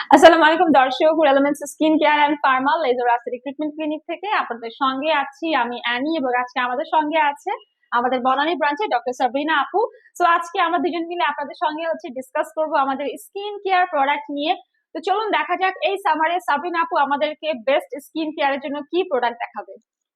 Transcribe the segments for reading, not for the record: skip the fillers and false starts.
আসসালামু আলাইকুম দর্শক, elements skin care and pharma laser রাস্তা রিক্রুটমেন্ট ক্লিনিক থেকে আপনাদের সঙ্গে আছি আমি অ্যানি, এবং আজকে আমাদের সঙ্গে আছে আমাদের বনানী ব্রাঞ্চে ডক্টর সাবরিনা আপু। সো আজকে আমরা দুজন মিলে আপনাদের সঙ্গে ডিসকাস করব আমাদের স্কিন কেয়ার প্রোডাক্ট নিয়ে। তো চলুন দেখা যাক এই সামারে সাবরিনা আপু আমাদেরকে বেস্ট স্কিন কেয়ারের জন্য কি প্রোডাক্ট দেখাবে।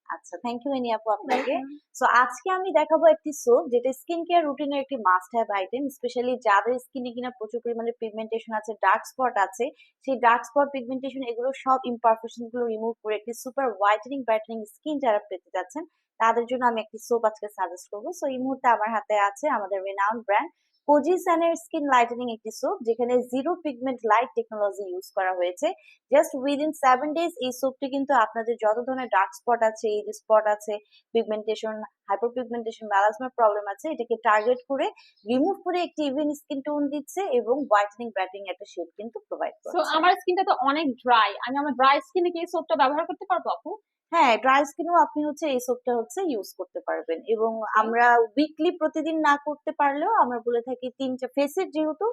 আচ্ছা, থ্যাংক ইউ এনি আপু আপনাকে। সো আজকে আমি দেখাবো একটি সোপ যেটা স্কিন কেয়ার রুটিনের একটি মাস্ট হ্যাভ আইটেম, স্পেশালি যাদের স্কিনে কিনা প্রচুর পরিমাণে পিগমেন্টেশন আছে, ডার্ক স্পট আছে। সেই ডার্ক স্পট, পিগমেন্টেশন এগুলো সব ইমপারফেকশন গুলো রিমুভ করে একটি সুপার হোয়াইটেনিং ব্রাইটেনিং স্কিন যারা পেতে যাচ্ছেন তাদের জন্য আমি একটি সোপ আজকে সাজেস্ট করবো। সো এই মুহূর্তে আমার হাতে আছে আমাদের রেনাউন্ড ব্র্যান্ড কোজিসানের স্কিন লাইটেনিং একটি সোপ, যেখানে zero pigment light technology use করা হয়েছে। জাস্ট উইদিন 7 days এই সোপটি কিন্তু আপনাদের যত ধরনের ডার্ক স্পট আছে, এই স্পট আছে, পিগমেন্টেশন, হাইপার পিগমেন্টেশন, মেলাজমার প্রবলেম আছে, এটাকে টার্গেট করে রিমুভ করে একটি ইভেন স্কিন টোন দিচ্ছে এবং হোয়াইটেনিং ব্রাইটেনিং একটা শেড কিন্তু প্রোভাইড সো করছে। আমার স্কিনটা তো অনেক ড্রাই, আমি আমার ড্রাই স্কিনে কি এই সোপটা ব্যবহার করতে পারবো আপু? হ্যাঁ, ড্রাই স্কিনেও আপনি এই সোপটা ইউজ করতে পারবেন, এবং আমরা উইকলি প্রতিদিন না করতে পারলেও আমরা বলে থাকি 3 ফেসের যেহেতু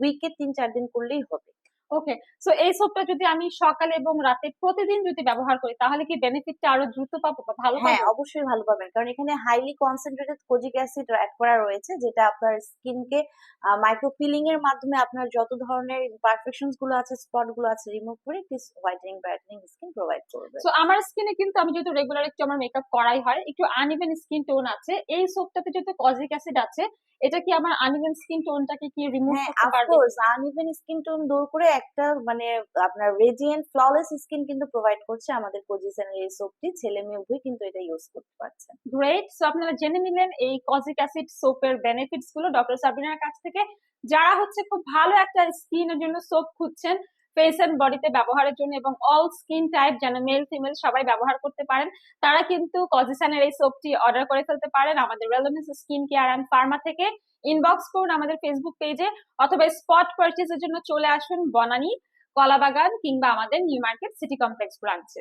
উইকে 3-4 দিন করলেই হবে। ওকে। সো এই সোপটা যদি আমি সকালে এবং রাতে প্রতিদিন যদি ব্যবহার করি তাহলে কি বেনিফিটটা আরো দ্রুত পাবো বা ভালো হ্যাঁ, পাবো? অবশ্যই ভালো পাবেন, কারণ এখানে highly concentrated kojic acid add করা রয়েছে, যেটা আপনার স্কিনকে মাইক্রো পিলিং এর মাধ্যমে আপনার যত ধরনের ইমপারফেকশনস গুলো আছে, স্পট গুলো আছে রিমুভ করে একটি হোয়াইটেনিং ব্রাইটেনিং স্কিন প্রোভাইড করবে। সো আমার স্কিনে কিন্তু আমি যেহেতু রেগুলার একটু আমার মেকআপ করাই হয়, একটু আনইভেন স্কিন টোন আছে, এই সোপটাতে যেহেতু কজিক অ্যাসিড আছে, এটা কি আমার আনইভেন স্কিন টোনটাকে কি রিমুভ হ্যাঁ, করতে পারবে? অফকোর্স আনইভেন স্কিন টোন দূর করে একটা আপনার রেডিয়েন্ট ফ্ললেস স্কিন কিন্তু প্রোভাইড করছে আমাদের পজিশনের এই সোপটি। ছেলে মেয়ে উভয় কিন্তু এটা ইউজ করতে পারছে। গ্রেট। সো আপনারা জেনে নিলেন এই কজিক অ্যাসিড সোপের বেনিফিটস গুলো ডক্টর সাবিনার কাছ থেকে। যারা খুব ভালো একটা স্কিনের জন্য সোপ খুঁজছেন ফেস এন্ড বডিতে ব্যবহারের জন্য, এবং অল স্কিন টাইপ যেন মেল ফিমেল সবাই ব্যবহার করতে পারেন, তারা কিন্তু কজিসানের এই সোপটি অর্ডার করে ফেলতে পারেন আমাদের relevance skin care and Pharma থেকে। ইনবক্স করুন আমাদের ফেসবুক পেজে, অথবা স্পট পারচেজের জন্য চলে আসুন বনানী, কলাবাগান কিংবা আমাদের নিউ মার্কেট সিটি কমপ্লেক্স ব্রাঞ্চে।